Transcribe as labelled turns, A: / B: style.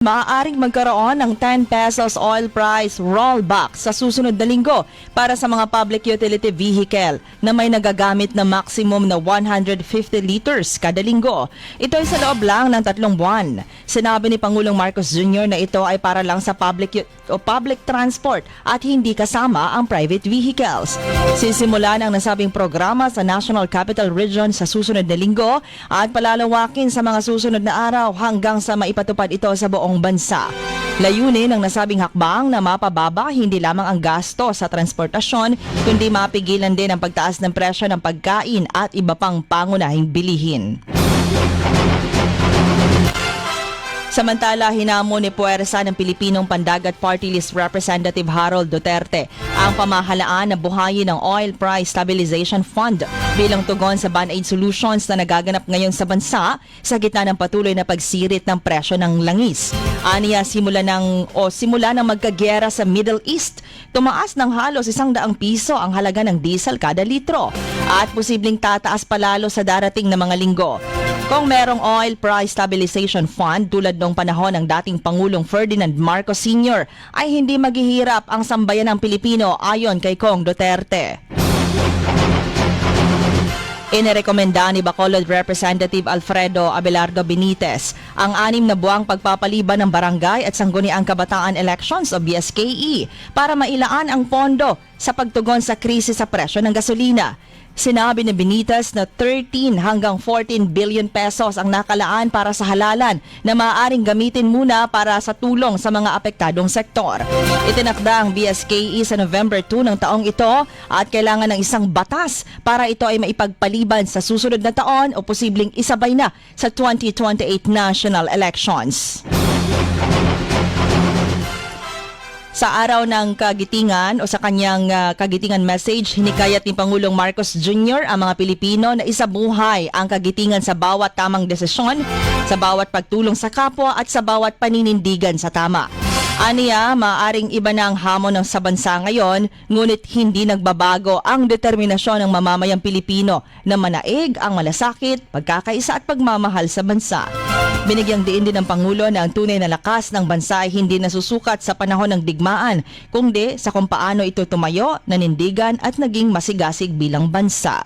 A: Maaaring magkaroon ng 10 pesos oil price rollback sa susunod na linggo para sa mga public utility vehicle na may nagagamit na maximum na 150 liters kada linggo. Ito ay sa loob lang ng 3 buwan. Sinabi ni Pangulong Marcos Jr. na ito ay para lang sa public transport at hindi kasama ang private vehicles. Sisimulan ang nasabing programa sa National Capital Region sa susunod na linggo at palalawakin sa mga susunod na araw hanggang sa maipatupad ito sa buong bansa. Layunin ng nasabing hakbang na mapababa hindi lamang ang gasto sa transportasyon kundi mapigilan din ang pagtaas ng presyo ng pagkain at iba pang pangunahing bilihin. Samantala, hinamon ni Puwersa ng Pilipinong Pandagat Party List Representative Harold Duterte ang pamahalaan na buhayin ng Oil Price Stabilization Fund bilang tugon sa band-aid solutions na nagaganap ngayon sa bansa sa gitna ng patuloy na pagsirit ng presyo ng langis. Aniya, simula ng magkagyera sa Middle East, tumaas ng halos 100 piso ang halaga ng diesel kada litro at posibleng tataas palalo sa darating na mga linggo. Kung merong Oil Price Stabilization Fund tulad noong panahon ng dating Pangulong Ferdinand Marcos Sr. ay hindi maghihirap ang sambayan ng Pilipino ayon kay Kong Duterte. Inirekomenda ni Bacolod Representative Alfredo Abelardo Benitez ang 6 na buwang pagpapaliban ng barangay at sangguniang kabataan elections o BSKE para mailaan ang pondo sa pagtugon sa krisis sa presyo ng gasolina. Sinabi ni Benitez na 13 hanggang 14 billion pesos ang nakalaan para sa halalan na maaaring gamitin muna para sa tulong sa mga apektadong sektor. Itinakda ang BSKE sa November 2 ng taong ito at kailangan ng isang batas para ito ay maipagpaliban sa susunod na taon o posibleng isabay na sa 2028 national elections. Sa araw ng kagitingan o sa kanyang kagitingan message, hinikayat ni Pangulong Marcos Jr. ang mga Pilipino na isabuhay ang kagitingan sa bawat tamang desisyon, sa bawat pagtulong sa kapwa at sa bawat paninindigan sa tama. Aniya, maaaring iba na ang hamon ng sa bansa ngayon, ngunit hindi nagbabago ang determinasyon ng mamamayang Pilipino na manaig ang malasakit, pagkakaisa at pagmamahal sa bansa. Binigyang diin din ng Pangulo na ang tunay na lakas ng bansa ay hindi nasusukat sa panahon ng digmaan, kundi sa kung paano ito tumayo, nanindigan at naging masigasig bilang bansa.